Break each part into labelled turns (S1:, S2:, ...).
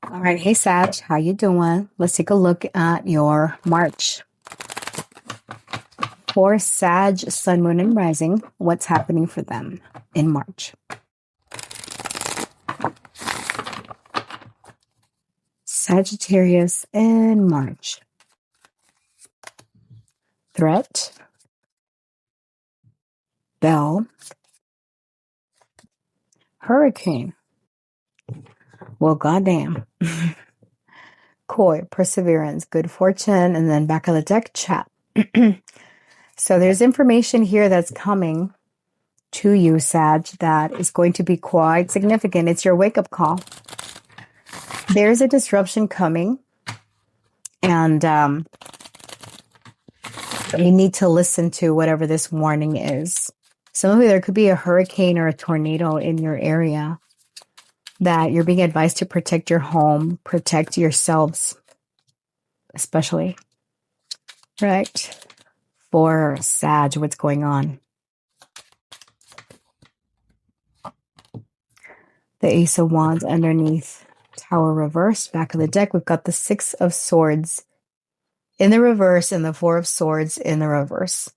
S1: All right. Hey, Sag, how you doing? Let's take a look at your March. For Sag, Sun, Moon, and Rising, what's happening for them in March? Sagittarius in March. Threat. Bell. Hurricane. Well, goddamn. Koi, perseverance, good fortune, and then back of the deck, chat. So there's information here that's coming to you, Sag, that is going to be quite significant. It's your wake-up call. There's a disruption coming, and you need to listen to whatever this warning is. Some of you, there could be a hurricane or a tornado in your area that you're being advised to protect your home, protect yourselves, especially. Right? For Sag, what's going on? The Ace of Wands underneath, Tower reverse, back of the deck. We've got the Six of Swords in the reverse and the Four of Swords in the reverse.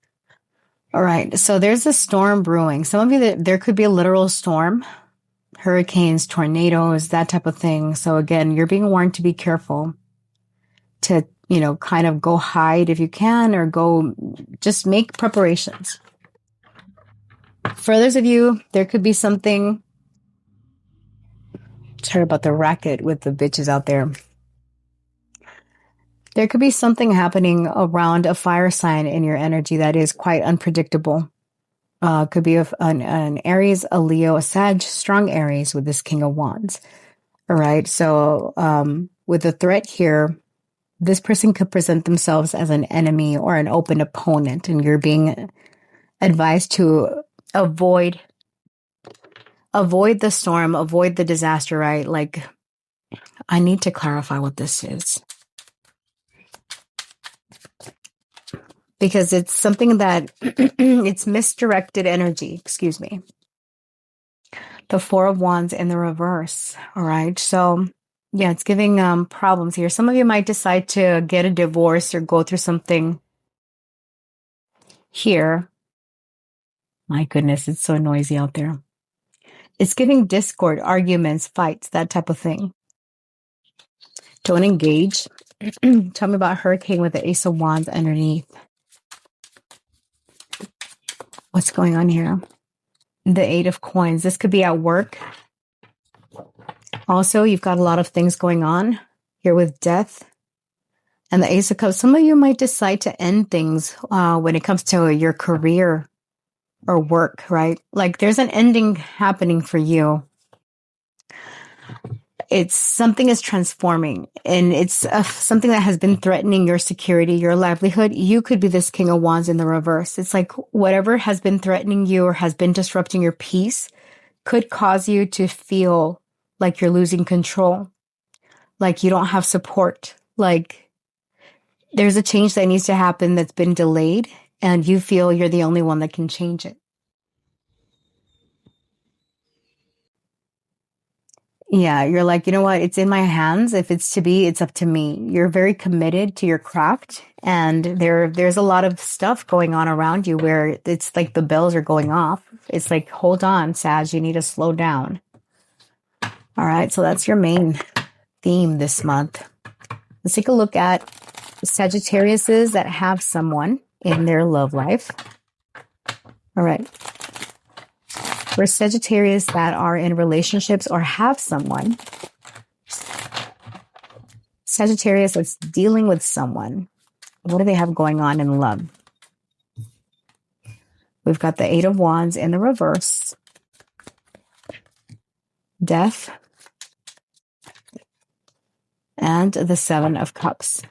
S1: All right, so there's a storm brewing. Some of you, there could be a literal storm, hurricanes, tornadoes, that type of thing. So again, you're being warned to be careful, to, kind of go hide if you can, or go just make preparations. For others of you, there could be something. Sorry about the racket with the bitches out there. There could be something happening around a fire sign in your energy that is quite unpredictable. Could be an Aries, a Leo, a Sag, strong Aries with this King of Wands. All right. So with the threat here, this person could present themselves as an enemy or an open opponent, and you're being advised to avoid the storm, avoid the disaster, right? Like, I need to clarify what this is, because it's something that it's misdirected energy. Excuse me. The Four of Wands in the reverse. All right. So yeah, it's giving problems here. Some of you might decide to get a divorce or go through something here. My goodness, it's so noisy out there. It's giving discord, arguments, fights, that type of thing. Don't engage. Tell me about hurricane with the Ace of Wands underneath. What's going on here? The Eight of Coins. This could be at work. Also, you've got a lot of things going on here with death. And the Ace of Cups. Some of you might decide to end things when it comes to your career or work, right? Like, there's an ending happening for you. It's something is transforming, and it's something that has been threatening your security, your livelihood. You could be this King of Wands in the reverse. It's like whatever has been threatening you or has been disrupting your peace could cause you to feel like you're losing control, like you don't have support, like there's a change that needs to happen that's been delayed, and you feel you're the only one that can change it. Yeah, you're like, you know what? It's in my hands. If it's to be, it's up to me. You're very committed to your craft, and there's a lot of stuff going on around you where it's like the bells are going off. It's like, hold on, Sag, you need to slow down. All right, so that's your main theme this month. Let's take a look at Sagittariuses that have someone in their love life. All right. For Sagittarius that are in relationships or have someone, Sagittarius that's dealing with someone, what do they have going on in love? We've got the Eight of Wands in the reverse, Death, and the Seven of Cups.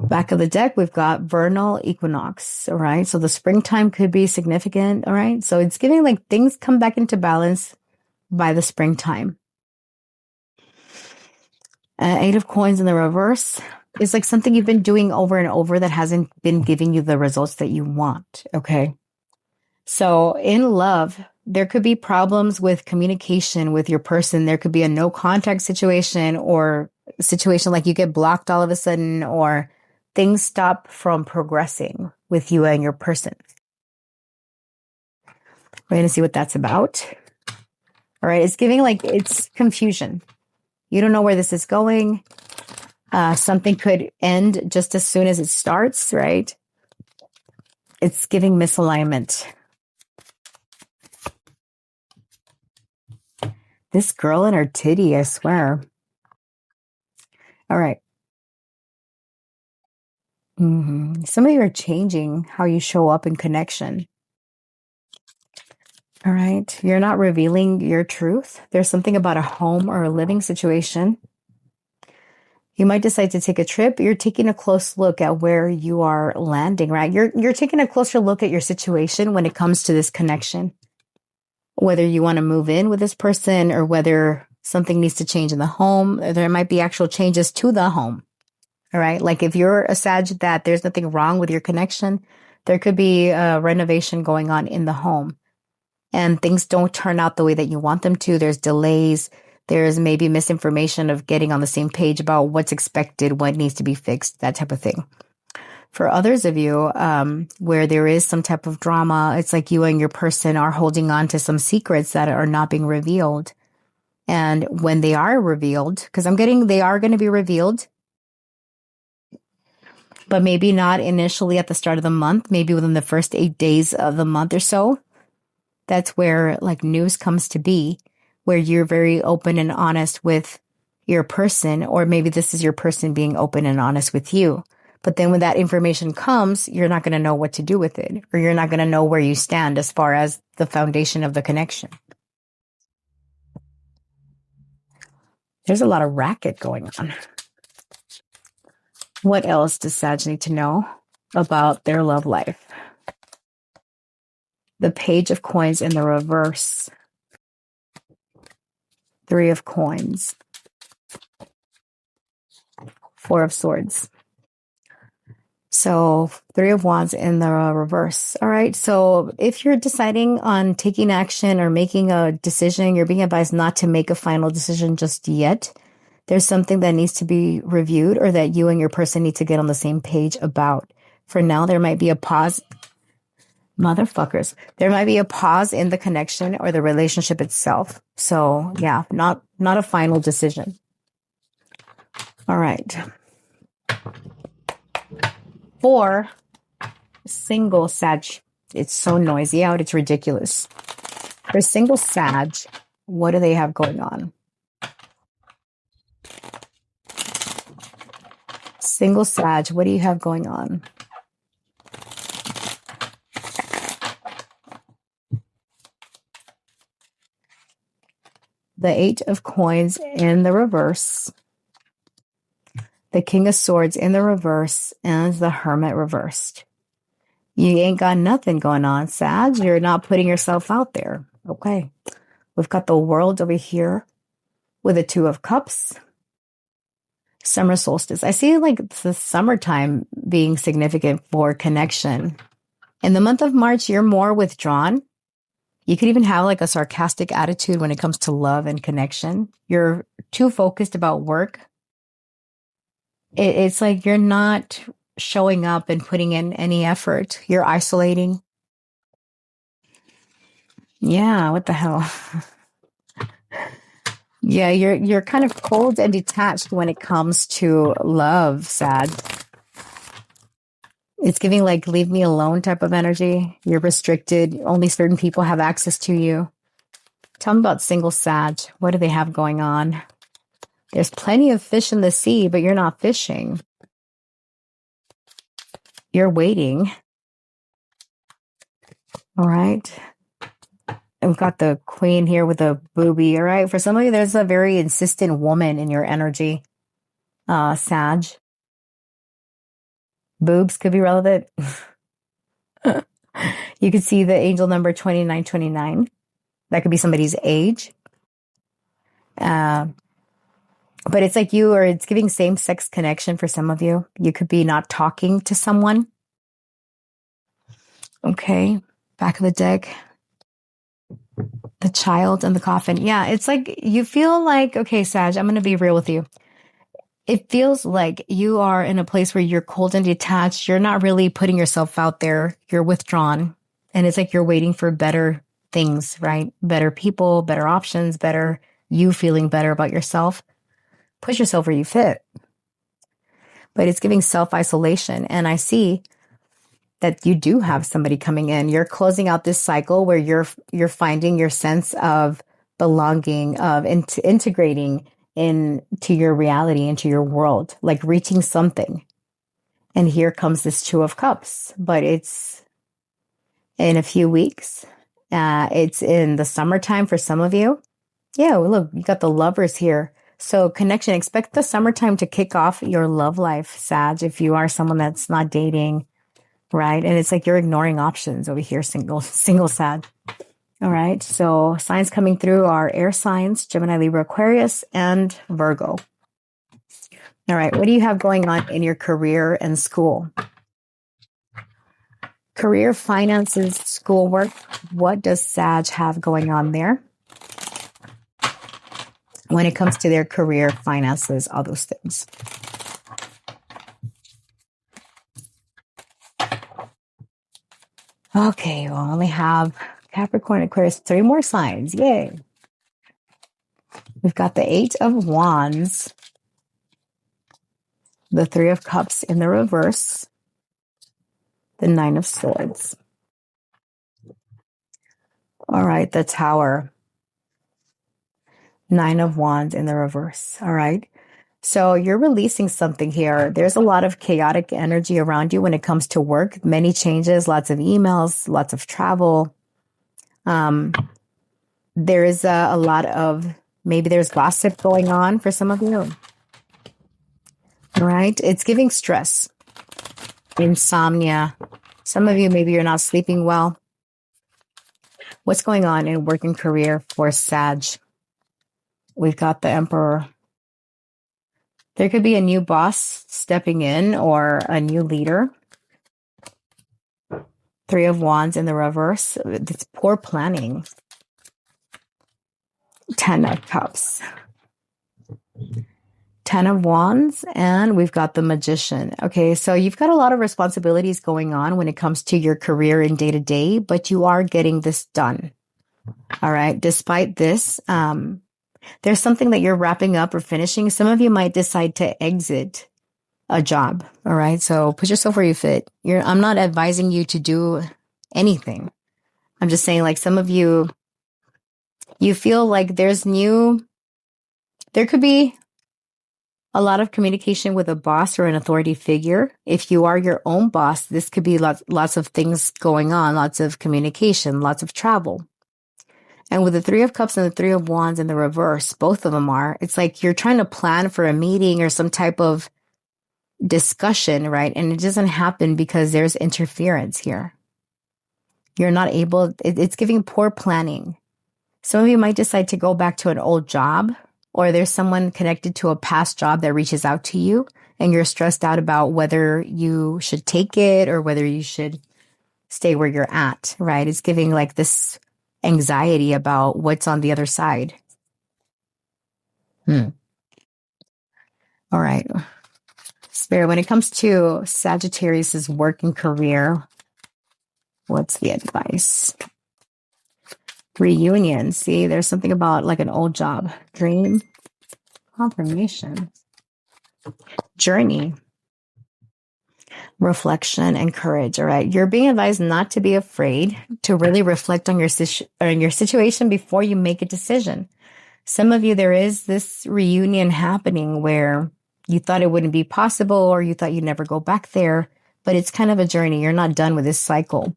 S1: Back of the deck, we've got vernal equinox, all right? So the springtime could be significant, all right? So it's giving like things come back into balance by the springtime. Eight of Coins in the reverse is like something you've been doing over and over that hasn't been giving you the results that you want, okay? So in love, there could be problems with communication with your person. There could be a no contact situation, or a situation like you get blocked all of a sudden, or things stop from progressing with you and your person. We're going to see what that's about. All right. It's giving like it's confusion. You don't know where this is going. Something could end just as soon as it starts, right? It's giving misalignment. This girl and her titty, I swear. All right. Some of you are changing how you show up in connection. All right. You're not revealing your truth. There's something about a home or a living situation. You might decide to take a trip. You're taking a close look at where you are landing, right? You're taking a closer look at your situation when it comes to this connection. Whether you want to move in with this person or whether something needs to change in the home, there might be actual changes to the home. All right. Like if you're a Sag that there's nothing wrong with your connection, there could be a renovation going on in the home and things don't turn out the way that you want them to. There's delays. There's maybe misinformation of getting on the same page about what's expected, what needs to be fixed, that type of thing. For others of you, where there is some type of drama, it's like you and your person are holding on to some secrets that are not being revealed. And when they are revealed, because I'm getting they are going to be revealed, but maybe not initially at the start of the month, maybe within the first 8 days of the month or so. That's where like news comes to be, where you're very open and honest with your person, or maybe this is your person being open and honest with you. But then when that information comes, you're not going to know what to do with it, or you're not going to know where you stand as far as the foundation of the connection. There's a lot of racket going on. What else does Sag need to know about their love life? The Page of Coins in the reverse. 3 of Coins. 4 of Swords. So 3 of Wands in the reverse. All right. So if you're deciding on taking action or making a decision, you're being advised not to make a final decision just yet. There's something that needs to be reviewed or that you and your person need to get on the same page about. For now, there might be a pause. Motherfuckers. There might be a pause in the connection or the relationship itself. So yeah, not a final decision. All right. For single Sag, it's so noisy out, it's ridiculous. For single Sag, what do they have going on? Single Sag, what do you have going on? The 8 of Coins in the reverse. The King of Swords in the reverse, and the Hermit reversed. You ain't got nothing going on, Sag. You're not putting yourself out there. Okay. We've got the World over here with the 2 of Cups. Summer solstice. I see like the summertime being significant for connection. In the month of March, you're more withdrawn. You could even have like a sarcastic attitude when it comes to love and connection. You're too focused about work. It's like you're not showing up and putting in any effort. You're isolating. Yeah, what the hell? Yeah, you're kind of cold and detached when it comes to love, Sag. It's giving like leave me alone type of energy. You're restricted. Only certain people have access to you. Tell me about single Sag. What do they have going on? There's plenty of fish in the sea, but you're not fishing. You're waiting. All right. We've got the Queen here with a booby. All right. For some of you, there's a very insistent woman in your energy. Sag. Boobs could be relevant. You could see the angel number 2929. That could be somebody's age. But it's like you, or it's giving same-sex connection for some of you. You could be not talking to someone. Okay. Back of the deck. The child in the coffin. Yeah, it's like you feel like, okay, Sag, I'm going to be real with you. It feels like you are in a place where you're cold and detached. You're not really putting yourself out there. You're withdrawn. And it's like you're waiting for better things, right? Better people, better options, better you feeling better about yourself. Push yourself where you fit. But it's giving self-isolation. And I see that you do have somebody coming in. You're closing out this cycle where you're finding your sense of belonging, of integrating into your reality, into your world, like reaching something. And here comes this Two of Cups, but it's in a few weeks. It's in the summertime for some of you. Yeah, well, look, you got the lovers here. So connection, expect the summertime to kick off your love life, Sag, if you are someone that's not dating, right? And it's like you're ignoring options over here, single Sag. All right. So signs coming through are air signs, Gemini, Libra, Aquarius, and Virgo. All right. What do you have going on in your career and school? Career, finances, schoolwork. What does Sag have going on there? When it comes to their career, finances, all those things. Okay, we'll only have Capricorn, Aquarius, 3 more signs. Yay. We've got the 8 of Wands, the 3 of Cups in the reverse, the 9 of Swords. All right, the Tower, 9 of Wands in the reverse. All right. So you're releasing something here. There's a lot of chaotic energy around you when it comes to work. Many changes, lots of emails, lots of travel. There is a lot of, maybe there's gossip going on for some of you. All right. It's giving stress, insomnia. Some of you, maybe you're not sleeping well. What's going on in work and career for Sag? We've got the Emperor. There could be a new boss stepping in or a new leader. 3 of Wands in the reverse. It's poor planning. 10 of Cups. 10 of Wands, and we've got the Magician. Okay, so you've got a lot of responsibilities going on when it comes to your career and day-to-day, but you are getting this done. All right, despite this, there's something that you're wrapping up or finishing. Some of you might decide to exit a job. All right. So put yourself where you fit. I'm not advising you to do anything. I'm just saying, like, some of you, you feel like there could be a lot of communication with a boss or an authority figure. If you are your own boss, this could be lots of things going on, lots of communication, lots of travel. And with the 3 of Cups and the 3 of Wands in the reverse, both of them are, it's like you're trying to plan for a meeting or some type of discussion, right? And it doesn't happen because there's interference here. You're not able, it's giving poor planning. Some of you might decide to go back to an old job, or there's someone connected to a past job that reaches out to you and you're stressed out about whether you should take it or whether you should stay where you're at, right? It's giving like this anxiety about what's on the other side. All right. Spirit, when it comes to Sagittarius's work and career, what's the advice? Reunion. See, there's something about like an old job. Dream. Confirmation. Journey. Reflection and courage. All right. You're being advised not to be afraid to really reflect on your situation before you make a decision. Some of you, there is this reunion happening where you thought it wouldn't be possible or you thought you'd never go back there, but it's kind of a journey. You're not done with this cycle.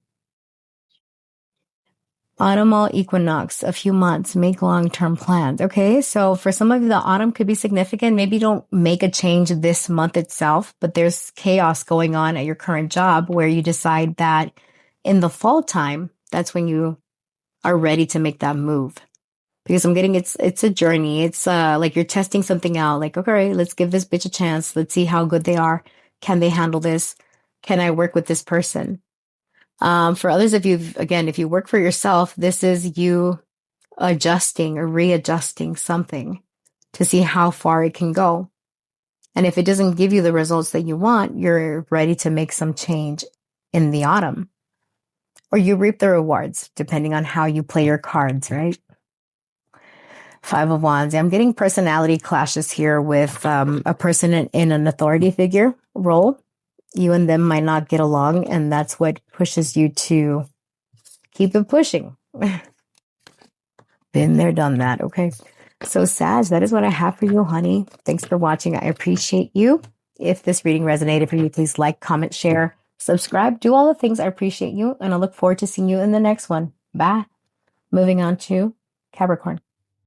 S1: Autumnal equinox, a few months, make long-term plans. Okay, so for some of you, the autumn could be significant. Maybe don't make a change this month itself, but there's chaos going on at your current job where you decide that in the fall time, that's when you are ready to make that move. Because I'm getting it's a journey. It's like you're testing something out. Like, okay, let's give this bitch a chance. Let's see how good they are. Can they handle this? Can I work with this person? For others of you, again, if you work for yourself, this is you adjusting or readjusting something to see how far it can go. And if it doesn't give you the results that you want, you're ready to make some change in the autumn. Or you reap the rewards, depending on how you play your cards, right? Five of Wands. I'm getting personality clashes here with a person in an authority figure role. You and them might not get along, and that's what pushes you to keep it pushing. Been there, done that. Okay. So, Sag, that is what I have for you, honey. Thanks for watching. I appreciate you. If this reading resonated for you, please like, comment, share, subscribe, do all the things. I appreciate you, and I look forward to seeing you in the next one. Bye. Moving on to Capricorn.